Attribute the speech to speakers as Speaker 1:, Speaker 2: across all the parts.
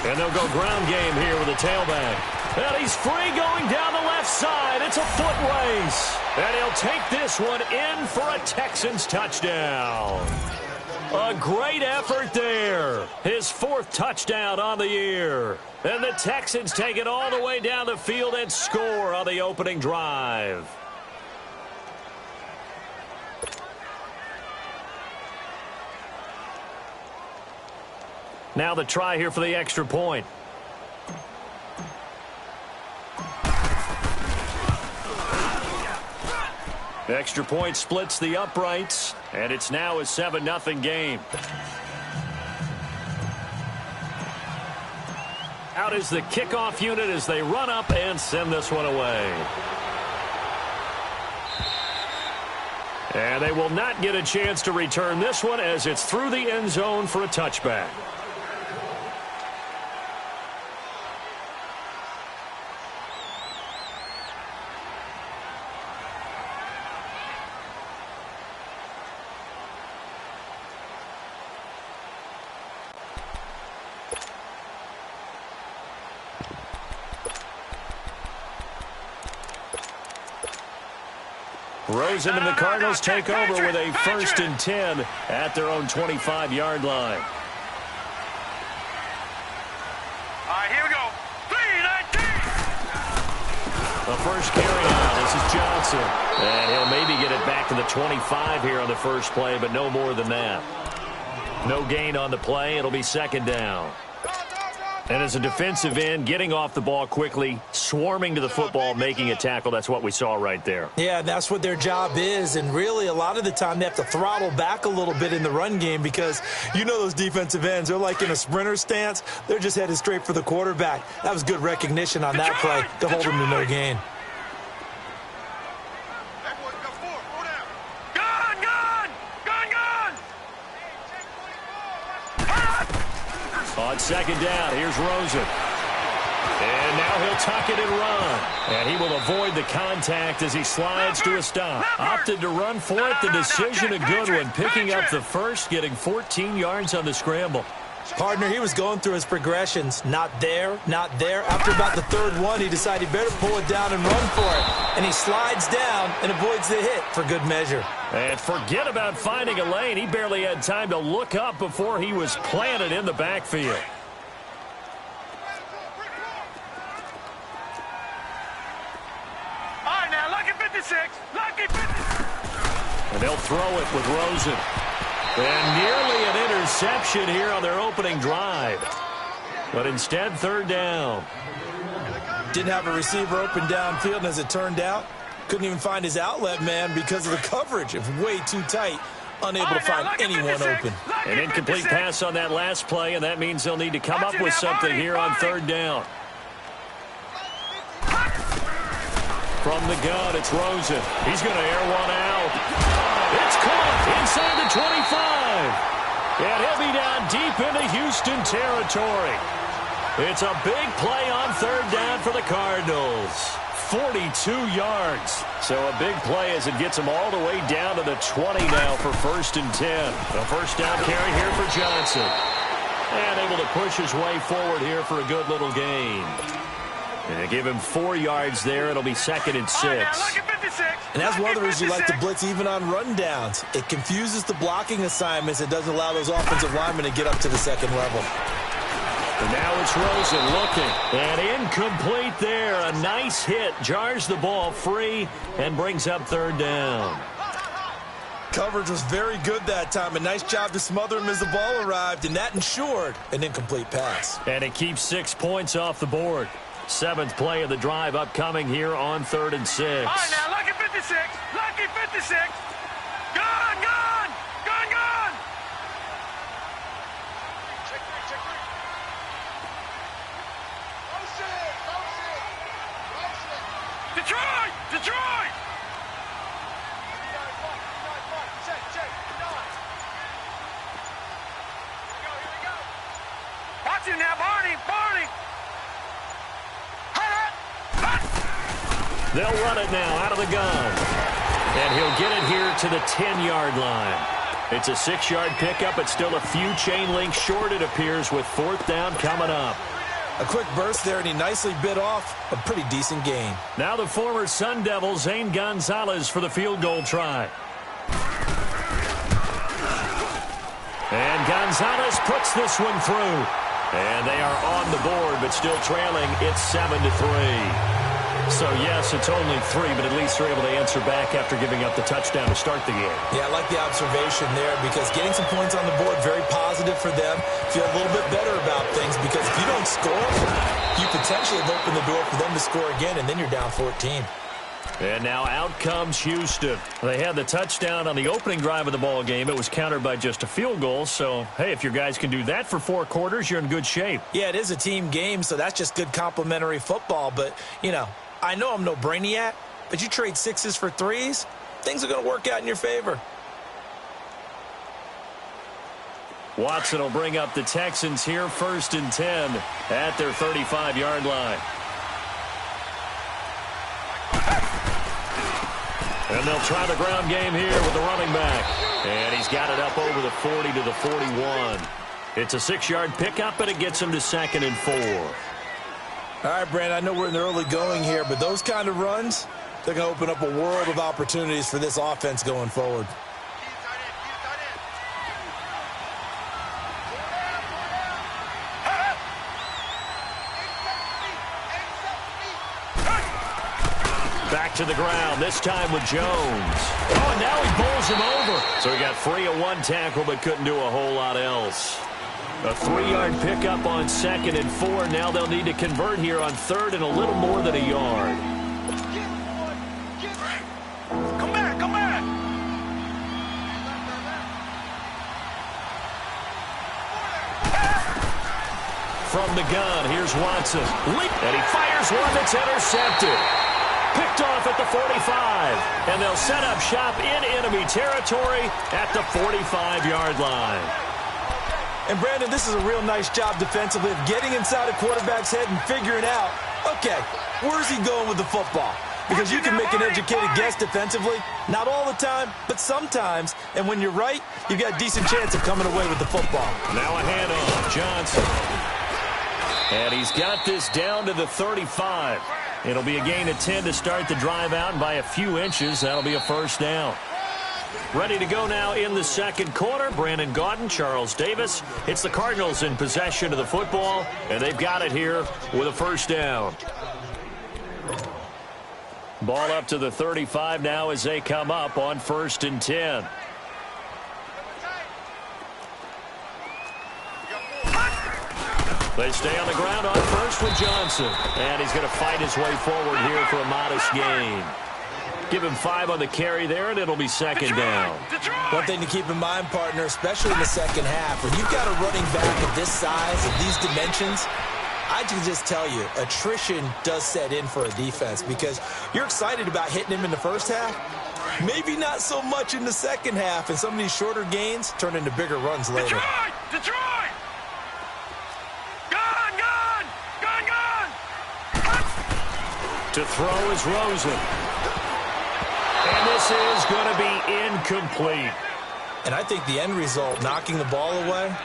Speaker 1: And they'll go ground game here with a tailback. And he's free going down the left side. It's a foot race. And he'll take this one in for a Texans touchdown. A great effort there. His 4th touchdown on the year. And the Texans take it all the way down the field and score on the opening drive. Now the try here for the extra point. The extra point splits the uprights, and it's now a 7-0 game. Out is the kickoff unit as they run up and send this one away. And they will not get a chance to return this one as it's through the end zone for a touchback. Rosen and the Cardinals take over with a 1st and 10 at their own 25-yard line.
Speaker 2: All right, here we go. 3-19.
Speaker 1: The first carry now. This is Johnson. And he'll maybe get it back to the 25 here on the first play, but no more than that. No gain on the play. It'll be 2nd down. And as a defensive end, getting off the ball quickly, swarming to the football, making a tackle, that's what we saw right there.
Speaker 3: Yeah, that's what their job is. And really, a lot of the time, they have to throttle back a little bit in the run game because you know those defensive ends, they're like in a sprinter stance. They're just headed straight for the quarterback. That was good recognition on that play to hold them to no gain.
Speaker 1: On 2nd down, here's Rosen. And now he'll tuck it and run. And he will avoid the contact as he slides to a stop. Opted to run for it. The decision a good one. Picking up the first, getting 14 yards on the scramble.
Speaker 3: Partner, he was going through his progressions. Not there, not there. After about the 3rd one, he decided he better pull it down and run for it. And he slides down and avoids the hit for good measure.
Speaker 1: And forget about finding a lane. He barely had time to look up before he was planted in the backfield.
Speaker 2: All right, now, lucky 56. Lucky 56.
Speaker 1: And they'll throw it with Rosen. And nearly an interception here on their opening drive. But instead, 3rd down.
Speaker 3: Didn't have a receiver open downfield, and as it turned out, couldn't even find his outlet man because of the coverage. It was way too tight. Unable to find anyone open.
Speaker 1: An incomplete pass on that last play, and that means they'll need to come up with something here on 3rd down. From the gun, it's Rosen. He's going to air one out. It's caught inside the 25. And he'll be down deep into Houston territory. It's a big play on 3rd down for the Cardinals. 42 yards. So a big play as it gets them all the way down to the 20 now for 1st and 10. A first down carry here for Johnson. And able to push his way forward here for a good little gain. And they give him 4 yards there. It'll be 2nd and 6.
Speaker 3: And that's one of the reasons you like to blitz even on rundowns. It confuses the blocking assignments. It doesn't allow those offensive linemen to get up to the 2nd level.
Speaker 1: And now it's Rosen looking. And incomplete there. A nice hit. Jars the ball free and brings up 3rd down.
Speaker 3: Coverage was very good that time. A nice job to smother him as the ball arrived. And that ensured an incomplete pass.
Speaker 1: And it keeps 6 points off the board. 7th play of the drive upcoming here on 3rd and 6.
Speaker 2: All right, now, lucky 56. Lucky 56. Gone, gone. Gone, gone. Check three. Detroit! Detroit! Check. Here we go. Watch him now, Barney.
Speaker 1: They'll run it now out of the gun. And he'll get it here to the 10-yard line. It's a 6-yard pickup. It's still a few chain links short, it appears, with 4th down coming up.
Speaker 3: A quick burst there, and he nicely bit off a pretty decent gain.
Speaker 1: Now the former Sun Devil, Zane Gonzalez, for the field goal try. And Gonzalez puts this one through. And they are on the board, but still trailing. It's 7-3. So, yes, it's only 3, but at least they're able to answer back after giving up the touchdown to start the game.
Speaker 3: Yeah, I like the observation there because getting some points on the board, very positive for them. Feel a little bit better about things because if you don't score, you potentially have opened the door for them to score again, and then you're down 14.
Speaker 1: And now out comes Houston. They had the touchdown on the opening drive of the ball game. It was countered by just a field goal. So, hey, if your guys can do that for 4 quarters, you're in good shape.
Speaker 3: Yeah, it is a team game, so that's just good complimentary football. But, you know, I know I'm no brainiac, but you trade 6s for 3s, things are going to work out in your favor.
Speaker 1: Watson will bring up the Texans here, 1st and 10 at their 35-yard line. And they'll try the ground game here with the running back. And he's got it up over the 40 to the 41. It's a 6-yard pickup, and it gets him to 2nd and 4.
Speaker 3: All right, Brandon, I know we're in the early going here, but those kind of runs, they're going to open up a world of opportunities for this offense going forward.
Speaker 1: Back to the ground, this time with Jones. Oh, and now he bowls him over. So he got free of 1 tackle, but couldn't do a whole lot else. A 3-yard pickup on 2nd and 4. Now they'll need to convert here on 3rd and a little more than a yard.
Speaker 2: Come back, come back.
Speaker 1: From the gun, here's Watson. And he fires one that's intercepted. Picked off at the 45. And they'll set up shop in enemy territory at the 45-yard line.
Speaker 3: And, Brandon, this is a real nice job defensively of getting inside a quarterback's head and figuring out, okay, where's he going with the football? Because you can make an educated guess defensively. Not all the time, but sometimes. And when you're right, you've got a decent chance of coming away with the football.
Speaker 1: Now a handoff, Johnson. And he's got this down to the 35. It'll be a gain of 10 to start the drive out, and by a few inches, that'll be a 1st down. Ready to go now in the 2nd quarter. Brandon Gaudin, Charles Davis. It's the Cardinals in possession of the football, and they've got it here with a 1st down. Ball up to the 35 now as they come up on 1st and 10. They stay on the ground on 1st with Johnson. And he's going to fight his way forward here for a modest gain. Give him 5 on the carry there, and it'll be 2nd down.
Speaker 3: One thing to keep in mind, partner, especially in the second half, when you've got a running back of this size, of these dimensions, I can just tell you, attrition does set in for a defense because you're excited about hitting him in the first half. Maybe not so much in the second half, and some of these shorter gains turn into bigger runs later.
Speaker 2: Detroit! Gone!
Speaker 1: To throw is Rosen. And this is going to be incomplete.
Speaker 3: And I think the end result, knocking the ball away,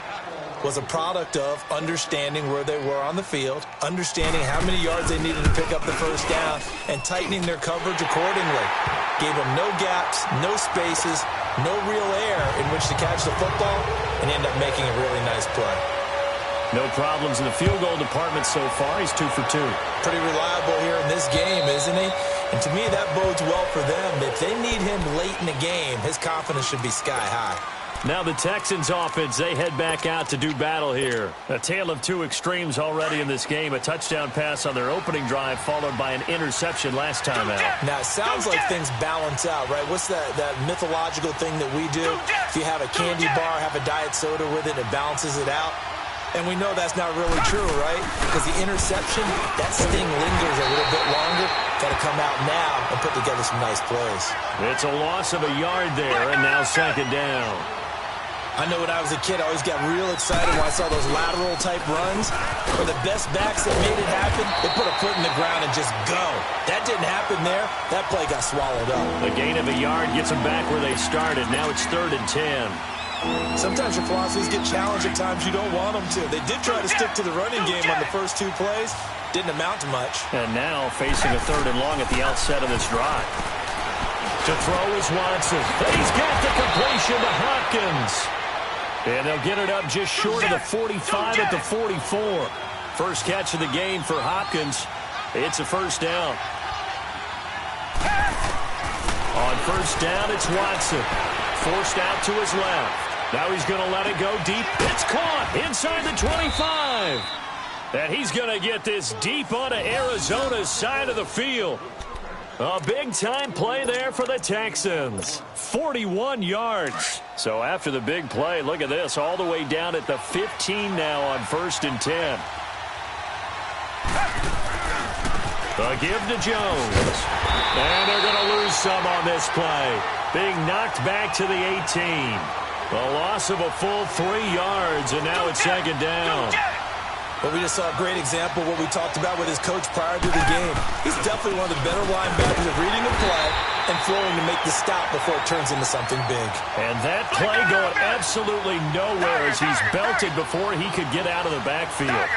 Speaker 3: was a product of understanding where they were on the field, understanding how many yards they needed to pick up the 1st down, and tightening their coverage accordingly. Gave them no gaps, no spaces, no real air in which to catch the football, and end up making a really nice play.
Speaker 1: No problems in the field goal department so far. He's 2 for 2.
Speaker 3: Pretty reliable here in this game, isn't he? And to me, that bodes well for them. If they need him late in the game, his confidence should be sky high.
Speaker 1: Now the Texans offense, they head back out to do battle here. A tale of 2 extremes already in this game. A touchdown pass on their opening drive followed by an interception last time out.
Speaker 3: Now, it sounds like things balance out, right? What's that mythological thing that we do? If you have a candy bar, have a diet soda with it, it balances it out. And we know that's not really true, right? Because the interception, that sting lingers a little bit longer. Got to come out now and put together some nice plays.
Speaker 1: It's a loss of a yard there, and now 2nd down.
Speaker 3: I know when I was a kid, I always got real excited when I saw those lateral-type runs where the best backs that made it happen, they put a foot in the ground and just go. That didn't happen there. That play got swallowed up.
Speaker 1: The gain of a yard gets them back where they started. Now it's 3rd and 10.
Speaker 3: Sometimes your philosophies get challenged at times you don't want them to. They did try to stick to the running game on the first 2 plays. Didn't amount to much.
Speaker 1: And now facing a 3rd and long at the outset of this drive. To throw is Watson. And he's got the completion to Hopkins. And they'll get it up just short of the 45 at the 44. First catch of the game for Hopkins. It's a first down. On first down, it's Watson. Forced out to his left. Now he's going to let it go deep. It's caught inside the 25. And he's going to get this deep onto Arizona's side of the field. A big-time play there for the Texans. 41 yards. So after the big play, look at this, all the way down at the 15 now on 1st and 10. The give to Jones. And they're going to lose some on this play. Being knocked back to the 18. A loss of a full 3 yards, and now it's 2nd down.
Speaker 3: But we just saw a great example of what we talked about with his coach prior to the game. He's definitely one of the better linebackers at reading a play and flowing to make the stop before it turns into something big.
Speaker 1: And that play going absolutely nowhere as he's belted before he could get out of the backfield.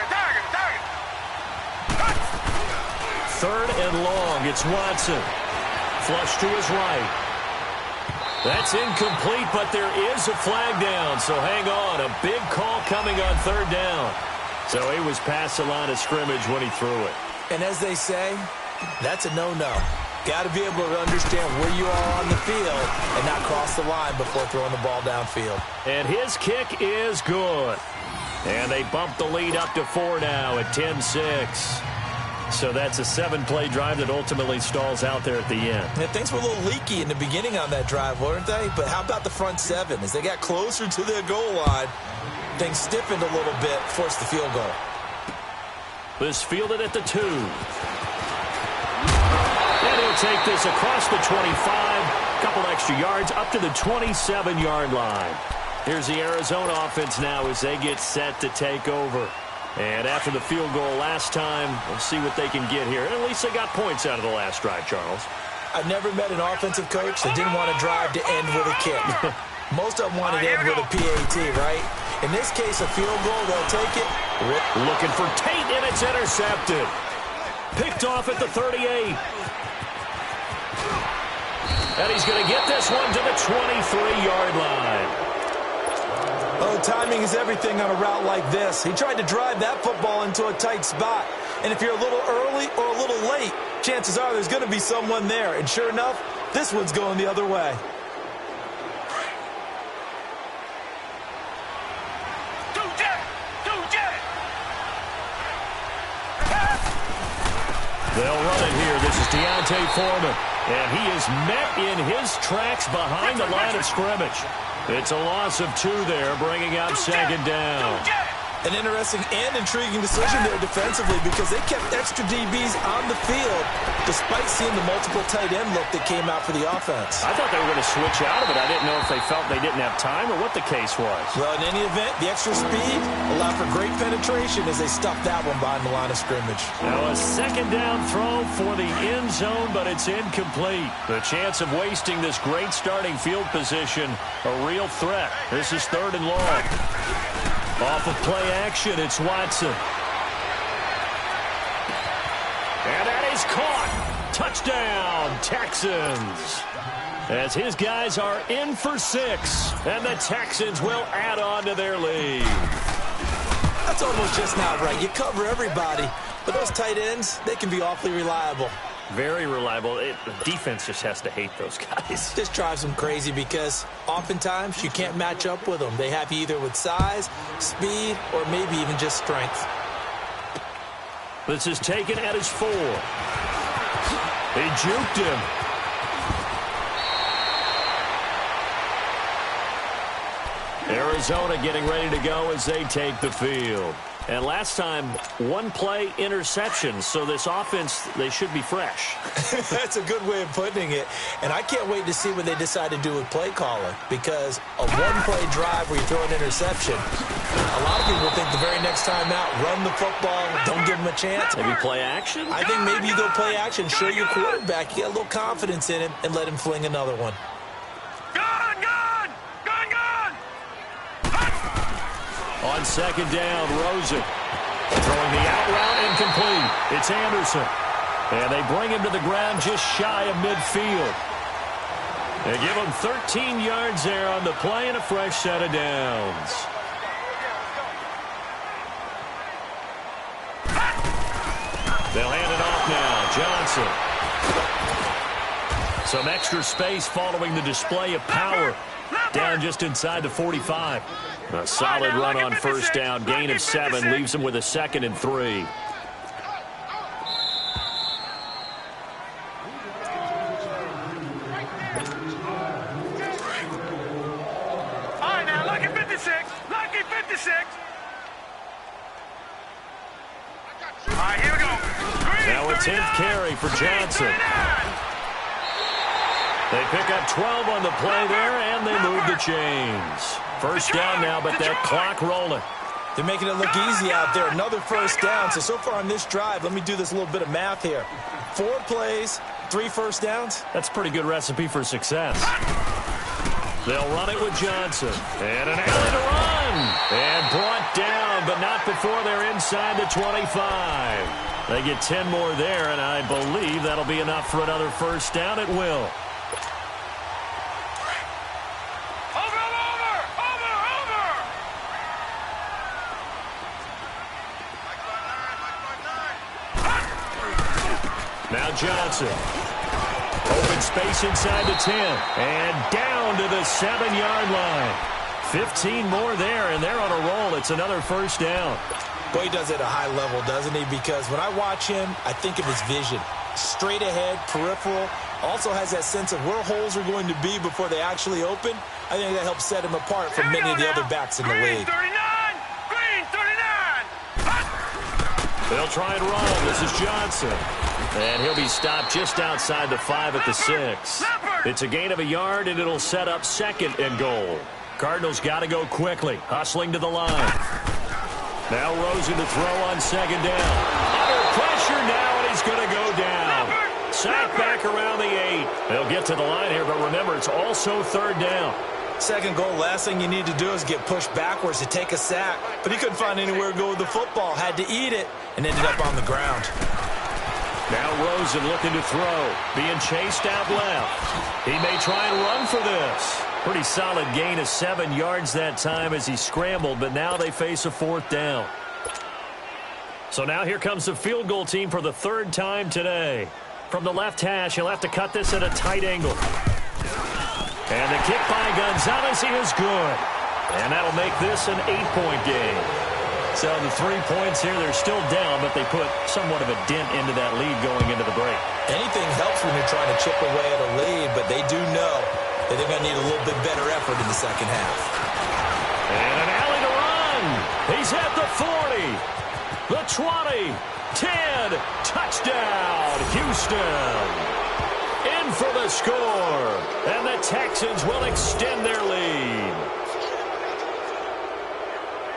Speaker 1: 3rd and long, it's Watson. Flush to his right. That's incomplete, but there is a flag down, so hang on. A big call coming on 3rd down. So he was past the line of scrimmage when he threw it.
Speaker 3: And as they say, that's a no-no. Got to be able to understand where you are on the field and not cross the line before throwing the ball downfield.
Speaker 1: And his kick is good. And they bump the lead up to 4 now at 10-6. So that's a 7-play drive that ultimately stalls out there at the end.
Speaker 3: Yeah, things were a little leaky in the beginning on that drive, weren't they? But how about the front 7? As they got closer to their goal line, things stiffened a little bit, forced the field goal.
Speaker 1: This fielded at the 2. And he'll take this across the 25. Couple extra yards up to the 27-yard line. Here's the Arizona offense now as they get set to take over. And after the field goal last time, we'll see what they can get here. At least they got points out of the last drive, Charles.
Speaker 3: I've never met an offensive coach that didn't want to drive to end with a kick. Most of them want to end with a PAT, right? In this case, a field goal, they'll take it.
Speaker 1: Looking for Tate, and it's intercepted. Picked off at the 38. And he's going to get this one to the 23-yard line.
Speaker 3: Oh, timing is everything on a route like this. He tried to drive that football into a tight spot. And if you're a little early or a little late, chances are there's going to be someone there. And sure enough, this one's going the other way.
Speaker 1: They'll run it here. This is Deontay Foreman. And he is met in his tracks behind the line of scrimmage. It's a loss of 2 there, bringing up 2nd down.
Speaker 3: An interesting and intriguing decision there defensively because they kept extra DBs on the field despite seeing the multiple tight end look that came out for the offense.
Speaker 1: I thought they were going to switch out of it. I didn't know if they felt they didn't have time or what the case was.
Speaker 3: Well, in any event, the extra speed allowed for great penetration as they stuffed that one behind the line of scrimmage.
Speaker 1: Now a 2nd down throw for the end zone, but it's incomplete. The chance of wasting this great starting field position, a real threat. This is 3rd and long. Off of play action, it's Watson. And that is caught. Touchdown, Texans. As his guys are in for 6, and the Texans will add on to their lead.
Speaker 3: That's almost just not right. You cover everybody, but those tight ends, they can be awfully reliable.
Speaker 1: Very reliable. The defense just has to hate those guys.
Speaker 3: This drives them crazy because oftentimes you can't match up with them. They have you either with size, speed, or maybe even just strength.
Speaker 1: This is taken at his 4. He juked him. Arizona getting ready to go as they take the field. And last time, 1-play interception. So this offense, they should be fresh.
Speaker 3: That's a good way of putting it. And I can't wait to see what they decide to do with play calling. Because a 1-play drive where you throw an interception, a lot of people think the very next time out, run the football, don't give them a chance.
Speaker 1: Maybe play action?
Speaker 3: I think maybe you go play action, show your quarterback, you get a little confidence in him, and let him fling another one.
Speaker 2: Gone!
Speaker 1: On second down, Rosen throwing the out route incomplete. It's Anderson. And they bring him to the ground just shy of midfield. They give him 13 yards there on the play and a fresh set of downs. They'll hand it off now. Johnson. Some extra space following the display of power. Down just inside the 45. A solid run on first down. Gain of 7 leaves him with a 2nd and 3. Now a 10th carry for Johnson. They pick up 12 on the play there, and they move the chains. First down now, but that clock rolling.
Speaker 3: They're making it look easy out there. Another first down. So far on this drive, let me do this little bit of math here. 4 plays, 3 first downs.
Speaker 1: That's a pretty good recipe for success. They'll run it with Johnson. And an alley to run. And brought down, but not before they're inside the 25. They get 10 more there, and I believe that'll be enough for another first down. It will. Now Johnson. Open space inside the 10. And down to the 7-yard line. 15 more there, and they're on a roll. It's another first down.
Speaker 3: Boy, he does it at a high level, doesn't he? Because when I watch him, I think of his vision. Straight ahead, peripheral. Also has that sense of where holes are going to be before they actually open. I think that helps set him apart from many of the other backs in the league.
Speaker 2: Green 39.
Speaker 1: They'll try and run. This is Johnson. And he'll be stopped just outside the 5 at the 6. It's a gain of a yard, and it'll set up 2nd and goal. Cardinals got to go quickly, hustling to the line. Now Rosen to throw on 2nd down. Under pressure now, and he's going to go down. Sack back around the 8. They'll get to the line here, but remember, it's also 3rd down.
Speaker 3: 2nd goal, last thing you need to do is get pushed backwards to take a sack. But he couldn't find anywhere to go with the football. Had to eat it and ended up on the ground.
Speaker 1: Now Rosen looking to throw. Being chased out left. He may try and run for this. Pretty solid gain of 7 yards that time as he scrambled, but now they face a 4th down. So now here comes the field goal team for the 3rd time today. From the left hash, he'll have to cut this at a tight angle. And the kick by Gonzalez is good. And that'll make this an 8-point game. So the 3 points here, they're still down, but they put somewhat of a dent into that lead going into the break.
Speaker 3: Anything helps when you're trying to chip away at a lead, but they do know that they're going to need a little bit better effort in the second half.
Speaker 1: And an alley to run. He's at the 40, the 20, 10, touchdown, Houston. In for the score, and the Texans will extend their lead.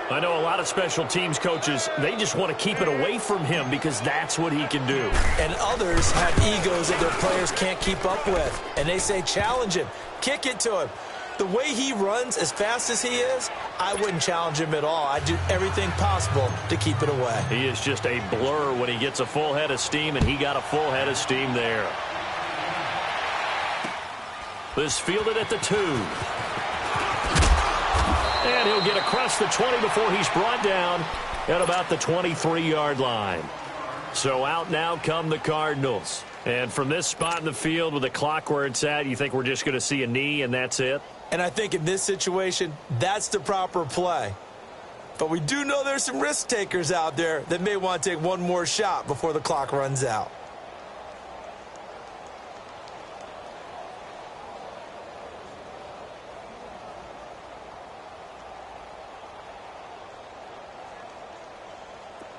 Speaker 1: I know a lot of special teams coaches, they just want to keep it away from him because that's what he can do.
Speaker 3: And others have egos that their players can't keep up with. And they say, challenge him, kick it to him. The way he runs as fast as he is, I wouldn't challenge him at all. I'd do everything possible to keep it away.
Speaker 1: He is just a blur when he gets a full head of steam, and he got a full head of steam there. This fielded at the 2. And he'll get across the 20 before he's brought down at about the 23-yard line. So out now come the Cardinals. And from this spot in the field with the clock where it's at, you think we're just going to see a knee and that's it?
Speaker 3: And I think in this situation, that's the proper play. But we do know there's some risk takers out there that may want to take one more shot before the clock runs out.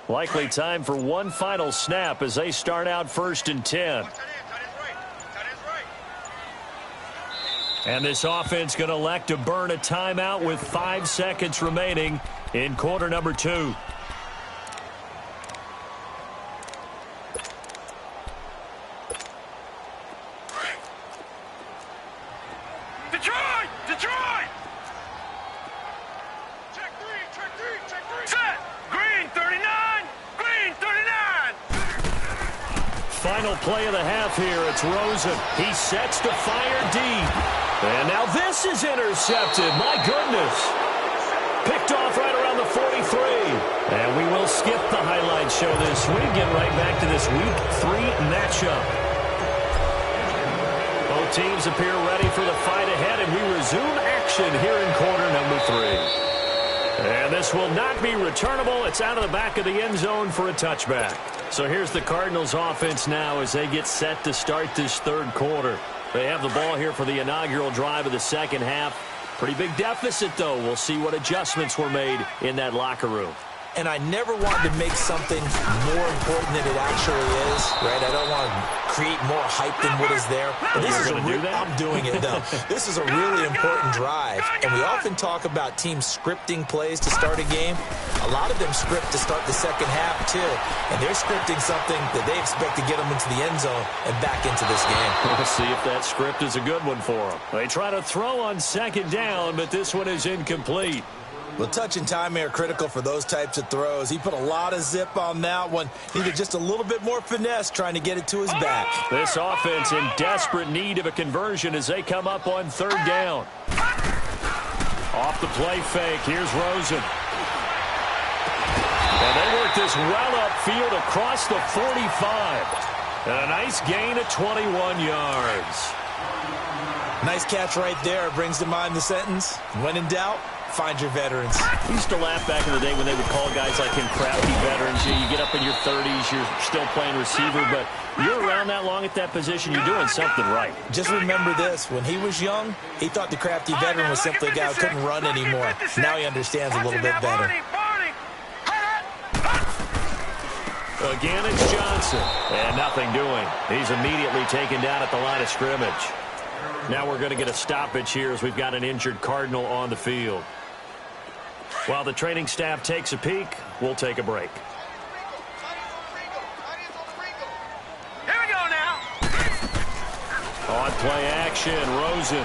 Speaker 1: Likely time for one final snap as they start out 1st and 10. And this offense going to elect to burn a timeout with 5 seconds remaining in quarter number 2.
Speaker 2: Detroit! Detroit! Check 3, check 3.
Speaker 1: final play of the half here. It's Rosen. He sets to fire deep. And now this is intercepted. My goodness. Picked off right around the 43. And we will skip the highlight show this week. Get right back to this Week 3 matchup. Both teams appear ready for the fight ahead, and we resume action here in quarter number 3. And this will not be returnable. It's out of the back of the end zone for a touchback. So here's the Cardinals offense now as they get set to start this third quarter. They have the ball here for the inaugural drive of the second half. Pretty big deficit, though. We'll see what adjustments were made in that locker room.
Speaker 3: And I never wanted to make something more important than it actually is, right? I don't want to create more hype than what is there. But this is I'm doing it, though. This is a really important drive. And we often talk about teams scripting plays to start a game. A lot of them script to start the second half, too. And they're scripting something that they expect to get them into the end zone and back into this game.
Speaker 1: We'll see if that script is a good one for them. They try to throw on second down, but this one is incomplete.
Speaker 3: Well, touch and timing are critical for those types of throws. He put a lot of zip on that one. Needed just a little bit more finesse trying to get it to his back.
Speaker 1: This offense in desperate need of a conversion as they come up on third down. Off the play fake. Here's Rosen. And they work this well upfield across the 45. And a nice gain of 21 yards.
Speaker 3: Nice catch right there. Brings to mind the sentence, when in doubt, find your veterans.
Speaker 1: I used to laugh back in the day when they would call guys like him crafty veterans. You get up in your 30s, you're still playing receiver, but you're around that long at that position, you're doing something right.
Speaker 3: Just remember this. When he was young, he thought the crafty veteran was simply a guy who couldn't run anymore. Now he understands a little bit better.
Speaker 1: Again, it's Johnson. And nothing doing. He's immediately taken down at the line of scrimmage. Now we're going to get a stoppage here as we've got an injured Cardinal on the field. While the training staff takes a peek, we'll take a break.
Speaker 2: Here we go now.
Speaker 1: On play action, Rosen.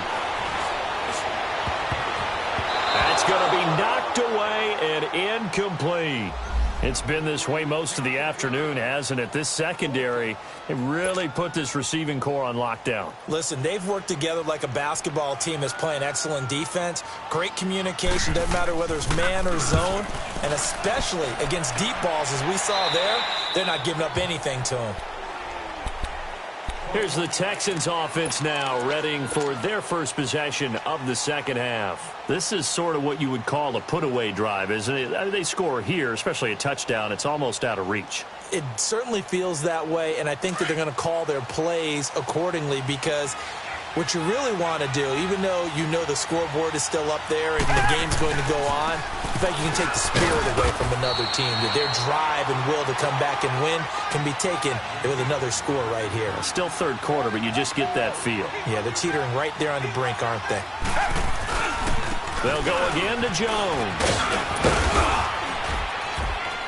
Speaker 1: That's going to be knocked away and incomplete. It's been this way most of the afternoon, hasn't it? This secondary, it really put this receiving core on lockdown.
Speaker 3: Listen, they've worked together like a basketball team that's playing excellent defense. Great communication, doesn't matter whether it's man or zone. And especially against deep balls, as we saw there, they're not giving up anything to them.
Speaker 1: Here's the Texans offense now, readying for their first possession of the second half. This is sort of what you would call a put-away drive, isn't it? They score here, especially a touchdown. It's almost out of reach.
Speaker 3: It certainly feels that way, and I think that they're going to call their plays accordingly because what you really want to do, even though you know the scoreboard is still up there and the game's going to go on, in fact, you can take the spirit away from another team, that their drive and will to come back and win can be taken with another score right here.
Speaker 1: Still third quarter, but you just get that feel.
Speaker 3: Yeah, they're teetering right there on the brink, aren't they?
Speaker 1: They'll go again to Jones.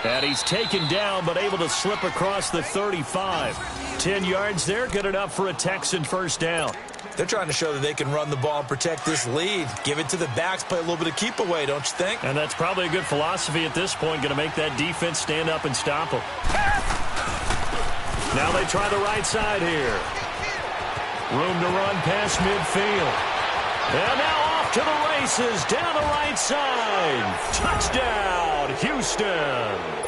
Speaker 1: And he's taken down, but able to slip across the 35. 10 yards there, good enough for a Texan first down.
Speaker 3: They're trying to show that they can run the ball and protect this lead. Give it to the backs, play a little bit of keep away, don't you think?
Speaker 1: And that's probably a good philosophy at this point, going to make that defense stand up and stop them. Now they try the right side here. Room to run past midfield. And now off to the races, down the right side. Touchdown, Houston.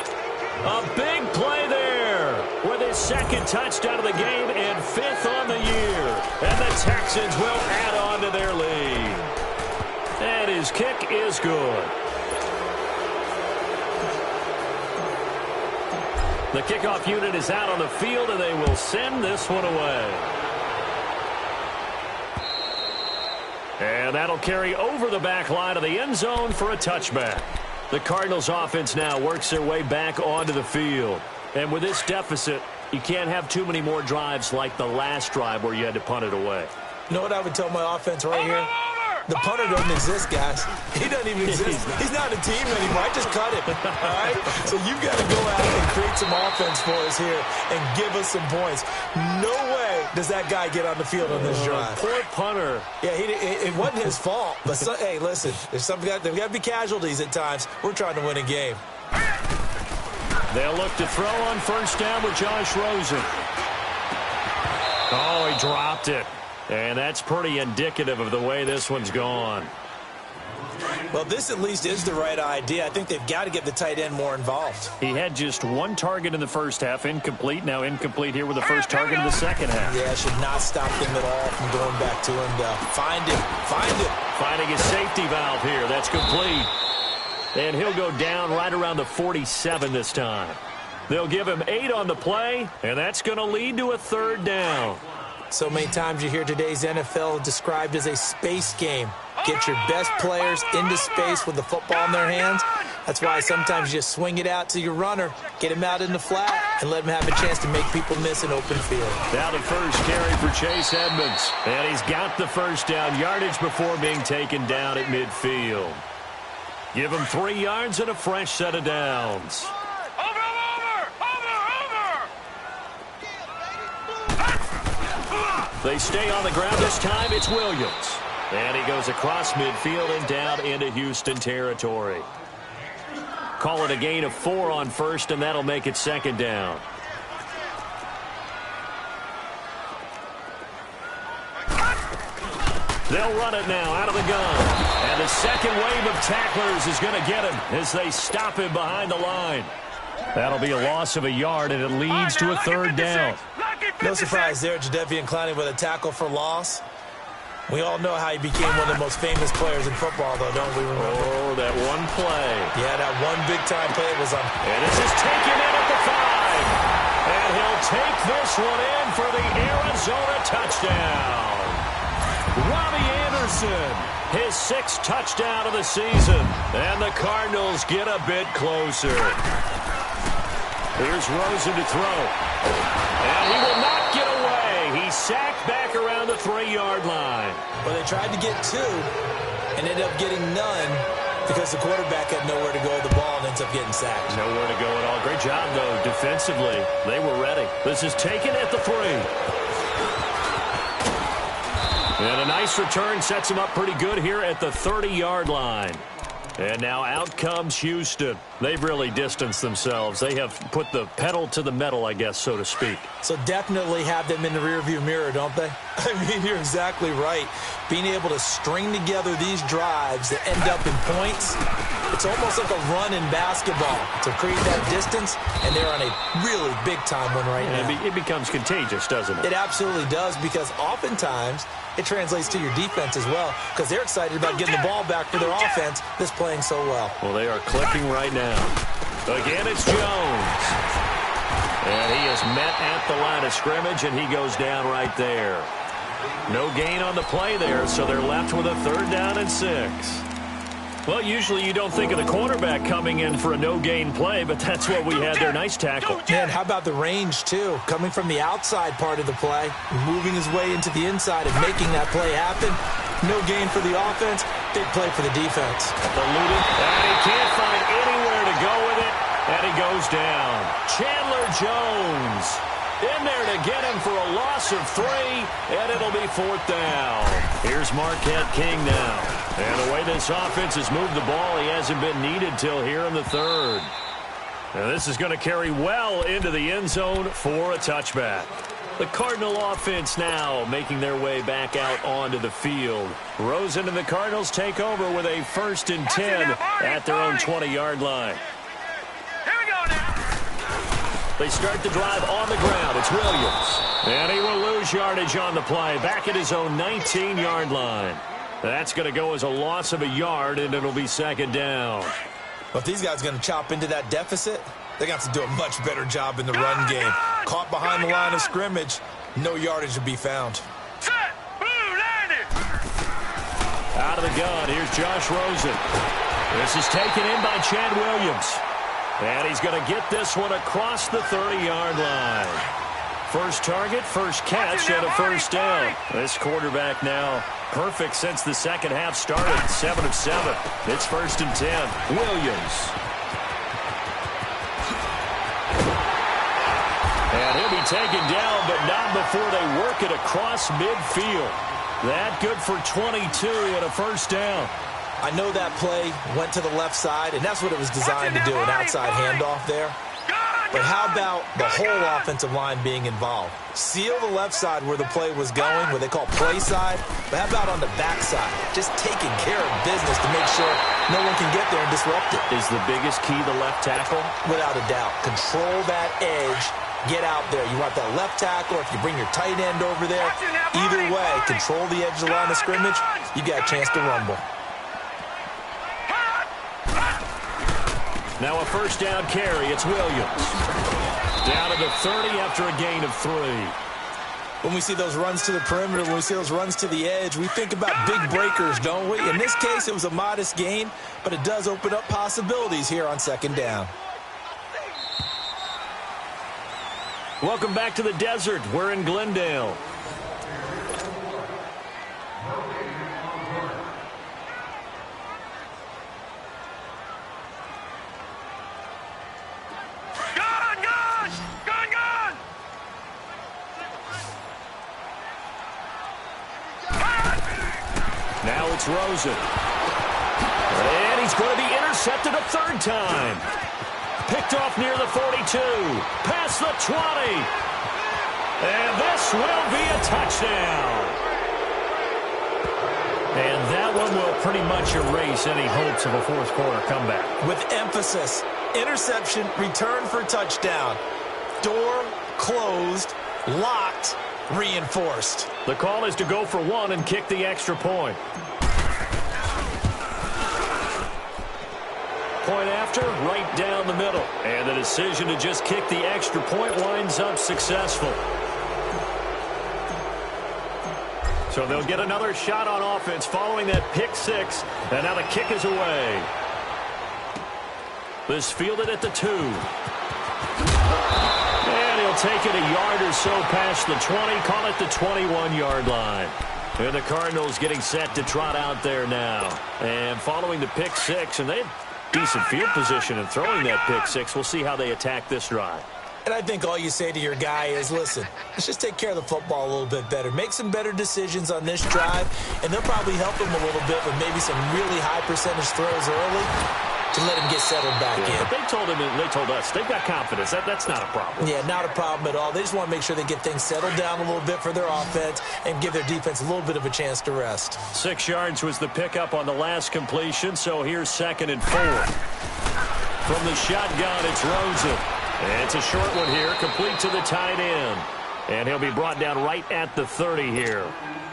Speaker 1: A big play there with his second touchdown of the game and fifth on the year. And the Texans will add on to their lead. And his kick is good. The kickoff unit is out on the field, and they will send this one away. And that'll carry over the back line of the end zone for a touchback. The Cardinals offense now works their way back onto the field. And with this deficit, you can't have too many more drives like the last drive where you had to punt it away.
Speaker 3: You know what I would tell my offense right here? The punter doesn't exist, guys. He doesn't even exist. He's not a team anymore. I just cut him. All right? So you've got to go out and create some offense for us here and give us some points. No way does that guy get on the field on this drive.
Speaker 1: Poor punter.
Speaker 3: Yeah, it wasn't his fault. But, hey, listen, there's got to be casualties at times. We're trying to win a game.
Speaker 1: They'll look to throw on first down with Josh Rosen. Oh, he dropped it. And that's pretty indicative of the way this one's gone.
Speaker 3: Well, this at least is the right idea. I think they've got to get the tight end more involved.
Speaker 1: He had just one target in the first half, incomplete. Now incomplete here with the first target in the second half.
Speaker 3: Yeah, should not stop them at all from going back to him. Find him.
Speaker 1: Finding his safety valve here. That's complete. And he'll go down right around the 47 this time. They'll give him 8 on the play, and that's going to lead to a third down.
Speaker 3: So many times you hear today's NFL described as a space game. Get your best players into space with the football in their hands. That's why sometimes you just swing it out to your runner, get him out in the flat, and let him have a chance to make people miss an open field.
Speaker 1: Now the first carry for Chase Edmonds. And he's got the first down yardage before being taken down at midfield. Give him 3 yards and a fresh set of downs. They stay on the ground this time. It's Williams. And he goes across midfield and down into Houston territory. Call it a gain of 4 on first, and that'll make it second down. They'll run it now out of the gun. And the second wave of tacklers is going to get him as they stop him behind the line. That'll be a loss of a yard, and it leads to a third down.
Speaker 3: No surprise there, Jadeveon Clowney with a tackle for loss. We all know how he became one of the most famous players in football, though, don't we remember?
Speaker 1: Oh, that one play.
Speaker 3: Yeah, that one big-time play was on.
Speaker 1: And this is taken in at the 5. And he'll take this one in for the Arizona touchdown. Robbie Anderson, his 6th touchdown of the season. And the Cardinals get a bit closer. Here's Rosen to throw. And he will not get away. He's sacked back around the 3-yard line.
Speaker 3: Well, they tried to get 2 and ended up getting none because the quarterback had nowhere to go with the ball and ends up getting sacked.
Speaker 1: Nowhere to go at all. Great job, though, defensively. They were ready. This is taken at the 3. And a nice return sets him up pretty good here at the 30-yard line. And now out comes Houston. They've really distanced themselves. They have put the pedal to the metal, I guess, so to speak.
Speaker 3: So definitely have them in the rearview mirror, don't they? I mean, you're exactly right. Being able to string together these drives that end up in points, it's almost like a run in basketball to create that distance, and they're on a really big-time one right now.
Speaker 1: It becomes contagious, doesn't it?
Speaker 3: It absolutely does, because oftentimes it translates to your defense as well, because they're excited about getting the ball back for their offense that's playing so well.
Speaker 1: Well, they are clicking right now. Again, it's Jones. And he is met at the line of scrimmage, and he goes down right there. No gain on the play there, so they're left with a 3rd down and 6. Well, usually you don't think of the quarterback coming in for a no-gain play, but that's what we had there. Nice tackle.
Speaker 3: Man, how about the range, too? Coming from the outside part of the play, moving his way into the inside and making that play happen. No gain for the offense, big play for the defense.
Speaker 1: Eluded, and he can't find anywhere to go with it, and he goes down. Chandler Jones in there to get him for a loss of 3, and it'll be 4th down. Here's Marquette King now. And the way this offense has moved the ball, he hasn't been needed till here in the 3rd. And this is going to carry well into the end zone for a touchback. The Cardinal offense now making their way back out onto the field. Rosen and the Cardinals take over with a 1st and 10 at their own 20-yard line.
Speaker 2: Here we go now.
Speaker 1: They start the drive on the ground. It's Williams. And he will lose yardage on the play back at his own 19-yard line. That's going to go as a loss of a yard, and it'll be 2nd down.
Speaker 3: But if these guys are going to chop into that deficit, they're going to have to do a much better job in the run game. Caught behind the line of scrimmage, no yardage to be found.
Speaker 2: Set. Blue landed.
Speaker 1: Out of the gun, here's Josh Rosen. This is taken in by Chad Williams. And he's going to get this one across the 30-yard line. First target, first catch, and a 1st down. This quarterback now perfect since the second half started. 7 of 7. It's 1st and 10. Williams. And he'll be taken down, but not before they work it across midfield. That good for 22 and a 1st down.
Speaker 3: I know that play went to the left side, and that's what it was designed to do, an outside handoff there. But how about the whole offensive line being involved? Seal the left side where the play was going, what they call play side. But how about on the back side? Just taking care of business to make sure no one can get there and disrupt it.
Speaker 1: Is the biggest key the left tackle?
Speaker 3: Without a doubt. Control that edge. Get out there. You want that left tackle, or if you bring your tight end over there, either way, control the edge of the line of scrimmage, you got a chance to rumble.
Speaker 1: Now a first down carry. It's Williams. Down to the 30 after a gain of 3.
Speaker 3: When we see those runs to the perimeter, when we see those runs to the edge, we think about big breakers, don't we? In this case, it was a modest gain, but it does open up possibilities here on second down.
Speaker 1: Welcome back to the desert. We're in Glendale. Now it's Rosen. And he's going to be intercepted a third time. Picked off near the 42. Past the 20. And this will be a touchdown. And that one will pretty much erase any hopes of a fourth quarter comeback.
Speaker 3: With emphasis, interception, return for touchdown. Door closed, locked, reinforced.
Speaker 1: The call is to go for one and kick the extra point. Point after, right down the middle. And the decision to just kick the extra point winds up successful. So they'll get another shot on offense following that pick six. And now the kick is away. This fielded at the 2. And he'll take it a yard or so past the 20, call it the 21-yard line. And the Cardinals getting set to trot out there now. And following the pick six, and they had decent field position and throwing that pick six. We'll see how they attack this drive.
Speaker 3: And I think all you say to your guy is, listen, let's just take care of the football a little bit better. Make some better decisions on this drive, and they'll probably help him a little bit with maybe some really high percentage throws early to let him get settled back in.
Speaker 1: But they told him, and they told us, they've got confidence. That's not a problem.
Speaker 3: Yeah, not a problem at all. They just want to make sure they get things settled down a little bit for their offense and give their defense a little bit of a chance to rest.
Speaker 1: 6 yards was the pickup on the last completion, so here's 2nd and 4. From the shotgun, it's Rosen. And it's a short one here, complete to the tight end. And he'll be brought down right at the 30 here.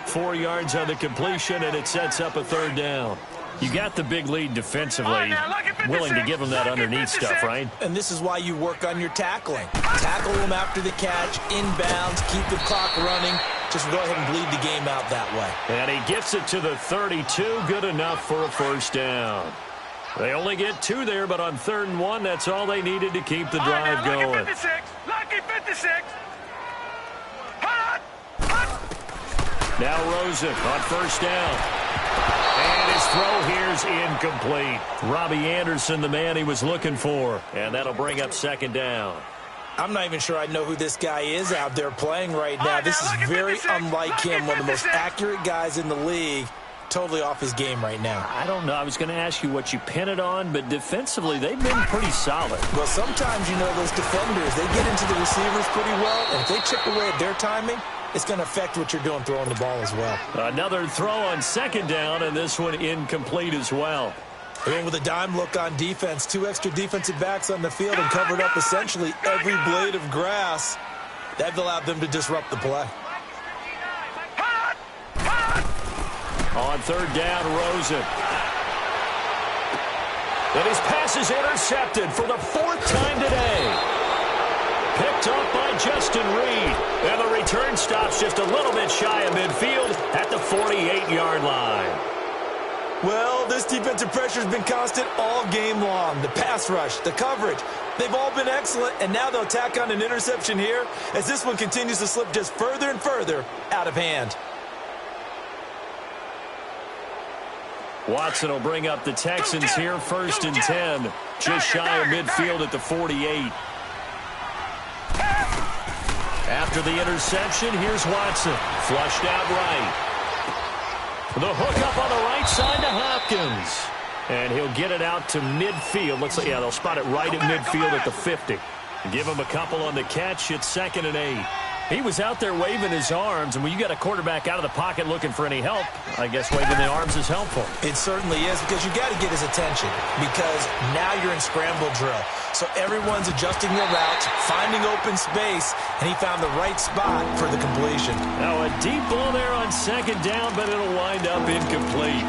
Speaker 1: 4 yards on the completion, and it sets up a third down. You got the big lead defensively, willing to give them that underneath stuff, right?
Speaker 3: And this is why you work on your tackling. Tackle them after the catch, inbounds, keep the clock running. Just go ahead and bleed the game out that way.
Speaker 1: And he gets it to the 32, good enough for a first down. They only get 2 there, but on 3rd and 1, that's all they needed to keep the drive going.
Speaker 2: Lucky 56. Lucky 56.
Speaker 1: Now Rosen on first down. And his throw here's incomplete. Robbie Anderson, the man he was looking for. And that'll bring up 2nd down.
Speaker 3: I'm not even sure I know who this guy is out there playing right now. This is very unlike him, one of the most accurate guys in the league. Totally off his game right now.
Speaker 1: I don't know. I was going to ask you what you pin it on, but defensively, they've been pretty solid.
Speaker 3: Well, sometimes, you know, those defenders, they get into the receivers pretty well, and if they chip away at their timing, it's going to affect what you're doing throwing the ball as well.
Speaker 1: Another throw on 2nd down, and this one incomplete as well.
Speaker 3: They went with a dime look on defense. 2 extra defensive backs on the field and covered up essentially every blade of grass. That allowed them to disrupt the play.
Speaker 1: On 3rd down, Rosen. And his pass is intercepted for the 4th time today. Picked up by Justin Reed. And the return stops just a little bit shy of midfield at the 48-yard line.
Speaker 3: Well, this defensive pressure has been constant all game long. The pass rush, the coverage, they've all been excellent, and now they'll tack on an interception here as this one continues to slip just further and further out of hand.
Speaker 1: Watson will bring up the Texans here, 1st and 10. Just shy of midfield at the 48. After the interception, here's Watson. Flushed out right. The hook up on the right side to Hopkins. And he'll get it out to midfield. Looks like, yeah, they'll spot it right at midfield at the 50. Give him a couple on the catch. It's 2nd and 8. He was out there waving his arms, and when you got a quarterback out of the pocket looking for any help, I guess waving the arms is helpful.
Speaker 3: It certainly is, because you got to get his attention, because now you're in scramble drill. So everyone's adjusting their routes, finding open space, and he found the right spot for the completion.
Speaker 1: Now a deep ball there on 2nd down, but it'll wind up incomplete.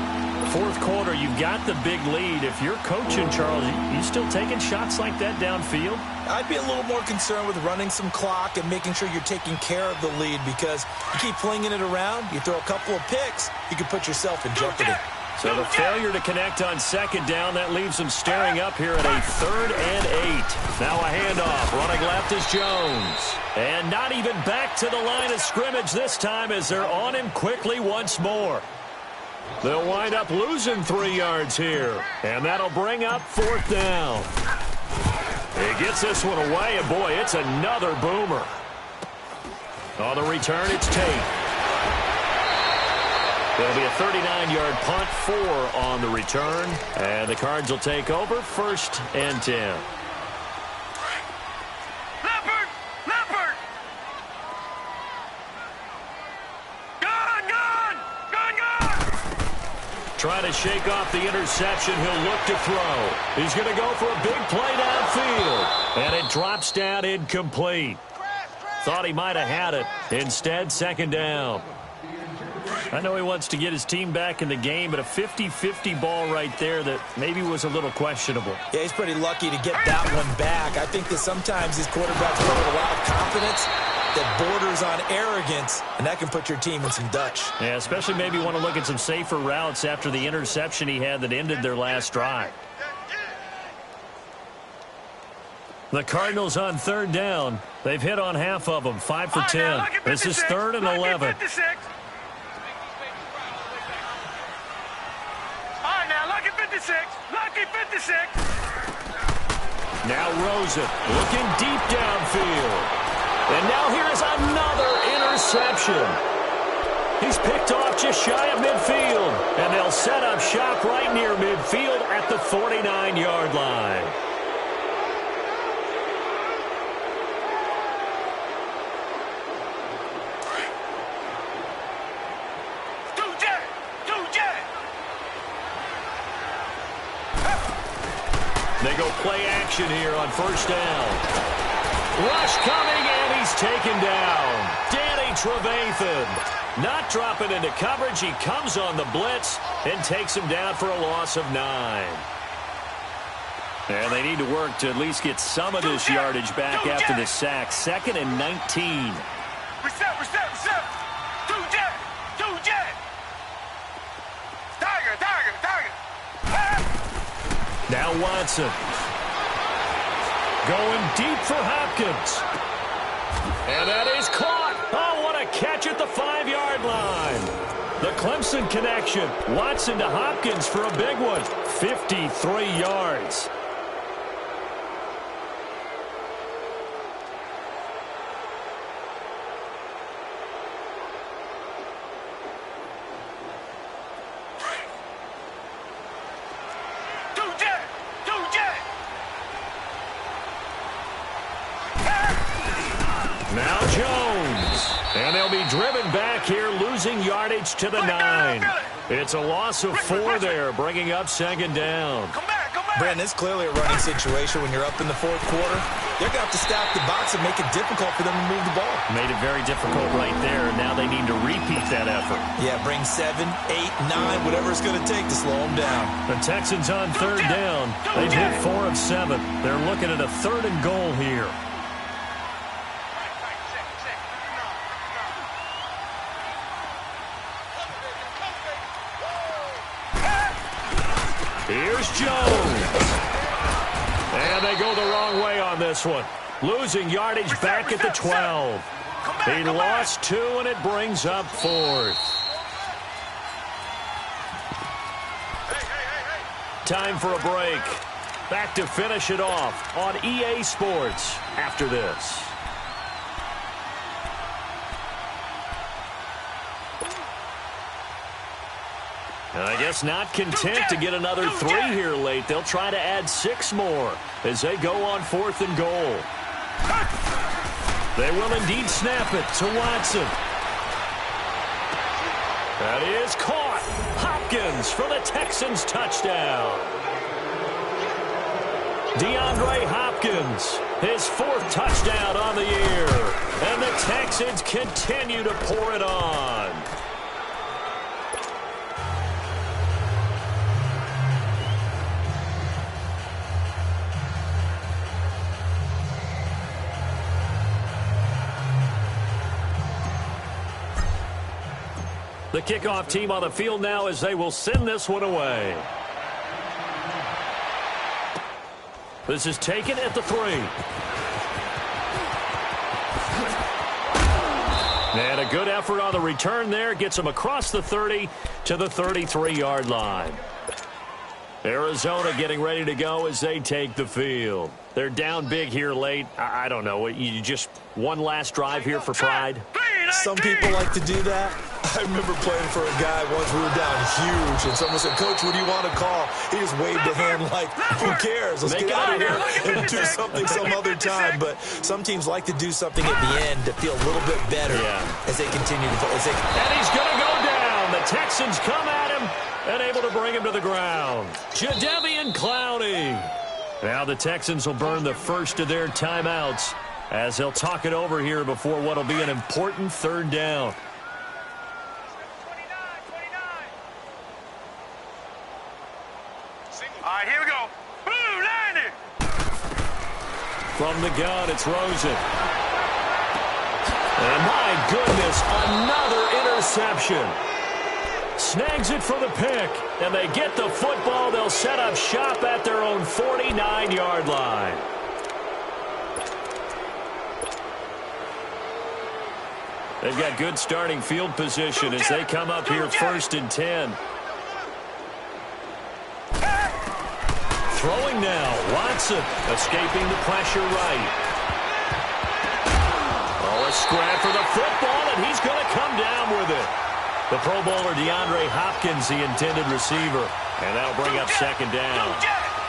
Speaker 1: 4th quarter, you've got the big lead. If you're coaching, Charles, you still taking shots like that downfield?
Speaker 3: I'd be a little more concerned with running some clock and making sure you're taking care of the lead, because you keep flinging it around, you throw a couple of picks, you can put yourself in jeopardy.
Speaker 1: So the failure to connect on 2nd down, that leaves them staring up here at a 3rd and 8. Now a handoff. Running left is Jones. And not even back to the line of scrimmage this time, as they're on him quickly once more. They'll wind up losing 3 yards here. And that'll bring up 4th down. He gets this one away, and boy, it's another boomer. On the return, it's Tate. There'll be a 39-yard punt, 4 on the return. And the Cards will take over, 1st and 10. Trying to shake off the interception. He'll look to throw. He's going to go for a big play downfield. And it drops down incomplete. Thought he might have had it. Instead, 2nd down. I know he wants to get his team back in the game, but a 50-50 ball right there that maybe was a little questionable.
Speaker 3: Yeah, he's pretty lucky to get that one back. I think that sometimes these quarterbacks play with a lot of confidence that borders on arrogance, and that can put your team in some Dutch.
Speaker 1: Yeah, especially maybe want to look at some safer routes after the interception he had that ended their last drive. The Cardinals on 3rd down. They've hit on half of them, 5 for 10. This is 3rd and 11.
Speaker 2: Lucky 56.
Speaker 1: Now Rosen looking deep downfield. And now here is another interception. He's picked off just shy of midfield. And they'll set up shop right near midfield at the 49-yard line. They go play action here on 1st down. Rush coming, and he's taken down. Danny Trevathan not dropping into coverage. He comes on the blitz and takes him down for a loss of 9. And they need to work to at least get some of this yardage back after the sack. 2nd and 19.
Speaker 2: Reset. Tiger.
Speaker 1: Now Watson. Going deep for Hopkins. And that is caught. Oh, what a catch at the 5-yard line. The Clemson connection. Watson to Hopkins for a big one. 53 yards. Now Jones. And they'll be driven back here, losing yardage to the 9. It's a loss of 4 there, bringing up 2nd down.
Speaker 3: Brandon, it's clearly a running situation when you're up in the 4th quarter. They're going to have to stack the box and make it difficult for them to move the ball.
Speaker 1: Made it very difficult right there, and now they need to repeat that effort.
Speaker 3: Yeah, bring 7, 8, 9, whatever it's going to take to slow them down.
Speaker 1: The Texans on 3rd down. They've hit 4 of 7. They're looking at a 3rd and goal here. Here's Jones. And they go the wrong way on this one. Losing yardage back at the 12. He lost 2, and it brings up 4th. Time for a break. Back to finish it off on EA Sports after this. I guess not content to get another 3 here late. They'll try to add 6 more as they go on 4th and goal. They will indeed snap it to Watson. That is caught. Hopkins for the Texans touchdown. DeAndre Hopkins, his 4th touchdown on the year. And the Texans continue to pour it on. The kickoff team on the field now as they will send this one away. This is taken at the 3. And a good effort on the return there. Gets them across the 30 to the 33-yard line. Arizona getting ready to go as they take the field. They're down big here late. I don't know. You just one last drive here for pride?
Speaker 3: Some people like to do that. I remember playing for a guy once. We were down huge, and someone said, "Coach, what do you want to call?" He just waved a hand like, "Who cares? Let's get out of here and do something some other time." But some teams like to do something at the end to feel a little bit better as they continue to play.
Speaker 1: And he's going to go down. The Texans come at him and able to bring him to the ground. Jadeveon Clowney. Now the Texans will burn the first of their timeouts as they'll talk it over here before what will be an important 3rd down.
Speaker 2: All right, here we go. Blue, line it.
Speaker 1: From the gun, it's Rosen. And my goodness, another interception. Snags it for the pick, and they get the football. They'll set up shop at their own 49-yard line. They've got good starting field position as they come up here 1st and 10. Throwing now, Watson escaping the pressure right. Oh, a scrap for the football, and he's going to come down with it. The Pro Bowler DeAndre Hopkins, the intended receiver, and that'll bring up 2nd down.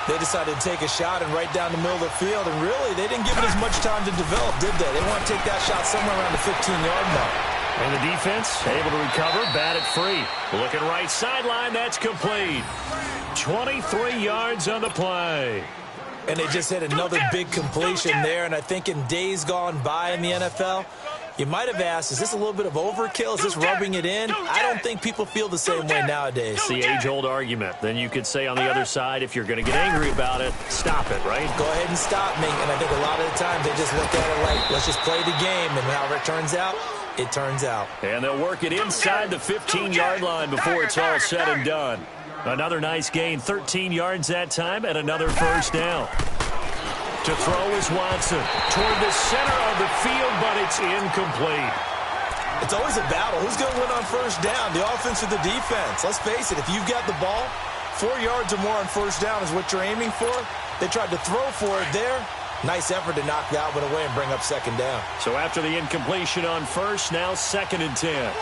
Speaker 3: They decided to take a shot and right down the middle of the field, and really, they didn't give it as much time to develop, did they? They want to take that shot somewhere around the 15-yard mark.
Speaker 1: And the defense able to recover, bat it free. Looking right sideline, that's complete. 23 yards on the play.
Speaker 3: And they just hit another big completion there, and I think in days gone by in the NFL, you might have asked, is this a little bit of overkill? Is this rubbing it in? I don't think people feel the same way nowadays.
Speaker 1: It's the age-old argument. Then you could say on the other side, if you're going to get angry about it, stop it, right?
Speaker 3: Go ahead and stop me. And I think a lot of the times they just look at it like, let's just play the game. And however it turns out, it turns out.
Speaker 1: And they'll work it inside the 15-yard line before it's all said and done. Another nice gain, 13 yards that time, and another 1st down. To throw is Watson toward the center of the field, but it's incomplete.
Speaker 3: It's always a battle. Who's going to win on 1st down, the offense or the defense? Let's face it, if you've got the ball, 4 yards or more on 1st down is what you're aiming for. They tried to throw for it there. Nice effort to knock that one away and bring up 2nd down.
Speaker 1: So after the incompletion on 1st, now 2nd and 10.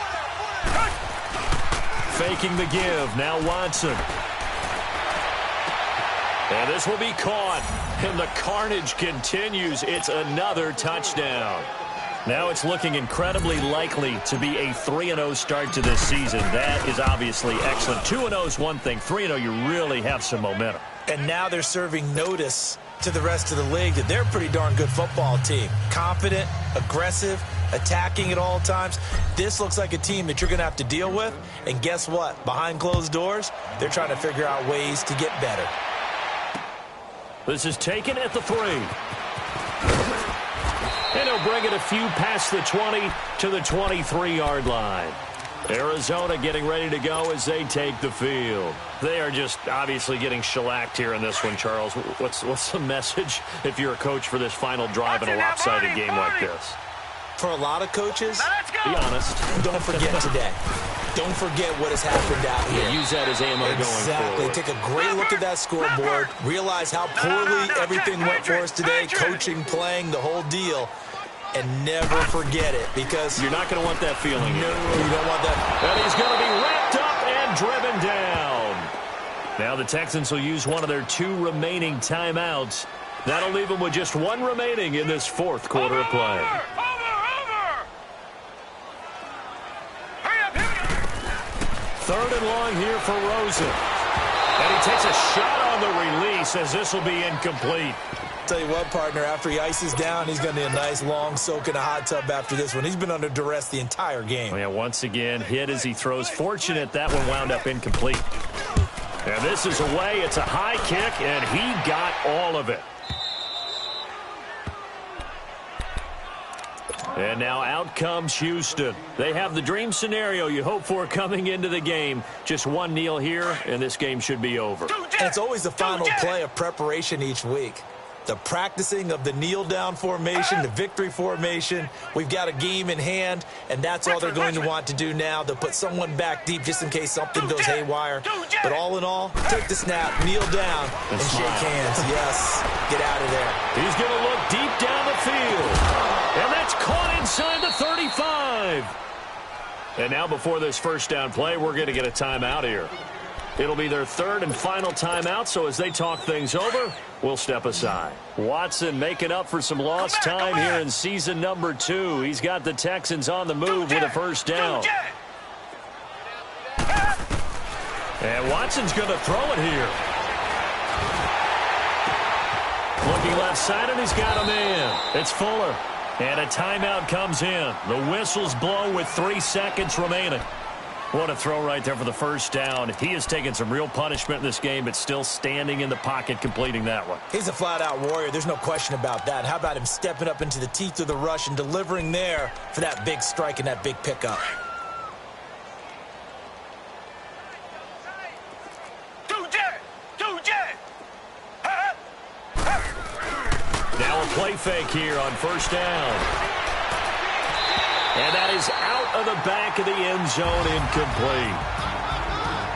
Speaker 1: Faking the give, now Watson. And this will be caught, and the carnage continues. It's another touchdown. Now it's looking incredibly likely to be a 3-0 start to this season. That is obviously excellent. 2-0 is one thing. 3-0, you really have some momentum.
Speaker 3: And now they're serving notice to the rest of the league that they're a pretty darn good football team. Confident, aggressive, attacking at all times. This looks like a team that you're going to have to deal with. And guess what? Behind closed doors, they're trying to figure out ways to get better.
Speaker 1: This is taken at the 3. And he'll bring it a few past the 20 to the 23-yard line. Arizona getting ready to go as they take the field. They are just obviously getting shellacked here in this one, Charles. What's the message if you're a coach for this final drive in a lopsided game like this?
Speaker 3: For a lot of coaches,
Speaker 1: be honest,
Speaker 3: don't forget today. Don't forget what has happened out here.
Speaker 1: Use that as ammo going forward.
Speaker 3: Take a great look at that scoreboard. Realize how poorly everything went for us today. Coaching, playing, the whole deal. And never forget it, because
Speaker 1: you're not going to want that feeling.
Speaker 3: No, you don't want that.
Speaker 1: And he's going to be wrapped up and driven down. Now the Texans will use one of their 2 remaining timeouts. That'll leave them with just 1 remaining in this 4th quarter of play. 3rd and long here for Rosen. And he takes a shot on the release as this will be incomplete.
Speaker 3: Tell you what, partner, after he ices down, he's going to need a nice long soak in a hot tub after this one. He's been under duress the entire game.
Speaker 1: Oh, yeah, once again, hit as he throws. Fortunate that one wound up incomplete. And this is away. It's a high kick, and he got all of it. And now out comes Houston. They have the dream scenario you hope for coming into the game. Just one kneel here, and this game should be over.
Speaker 3: And it's always the final play of preparation each week. The practicing of the kneel-down formation, the victory formation. We've got a game in hand, and that's all they're going to want to do now. They'll put someone back deep just in case something goes haywire. But all in all, take the snap, kneel down, and shake hands. Yes, get out of there.
Speaker 1: He's going to look deep down the field. And that's caught inside the 35. And now before this first down play, we're going to get a timeout here. It'll be their 3rd and final timeout, so as they talk things over, we'll step aside. Watson making up for some lost time here in season number 2. He's got the Texans on the move with a first down. And Watson's going to throw it here. Looking left side, and he's got a man. It's Fuller. And a timeout comes in. The whistle's blow with 3 seconds remaining. What a throw right there for the first down. He has taken some real punishment in this game, but still standing in the pocket completing that one.
Speaker 3: He's a flat-out warrior. There's no question about that. How about him stepping up into the teeth of the rush and delivering there for that big strike and that big pickup?
Speaker 1: Now a play fake here on first down. And that is out of the back of the end zone, incomplete.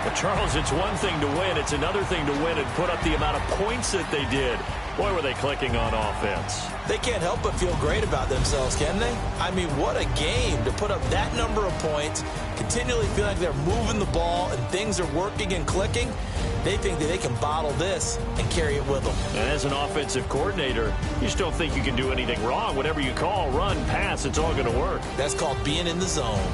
Speaker 1: But, Charles, it's one thing to win. It's another thing to win and put up the amount of points that they did. Boy, were they clicking on offense.
Speaker 3: They can't help but feel great about themselves, can they? I mean, what a game to put up that number of points, continually feel like they're moving the ball and things are working and clicking. They think that they can bottle this and carry it with them.
Speaker 1: And as an offensive coordinator, you just don't think you can do anything wrong. Whatever you call, run, pass, it's all going to work.
Speaker 3: That's called being in the zone.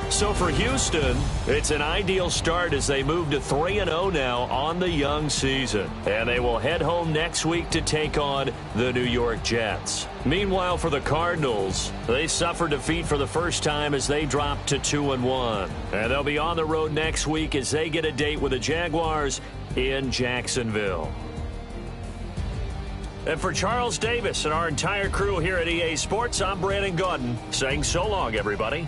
Speaker 1: So for Houston, it's an ideal start as they move to 3-0 now on the young season. And they will head home next week to take on the New York Jets. Meanwhile, for the Cardinals, they suffered defeat for the first time as they dropped to 2-1. And they'll be on the road next week as they get a date with the Jaguars in Jacksonville. And for Charles Davis and our entire crew here at EA Sports, I'm Brandon Gaudin saying so long, everybody.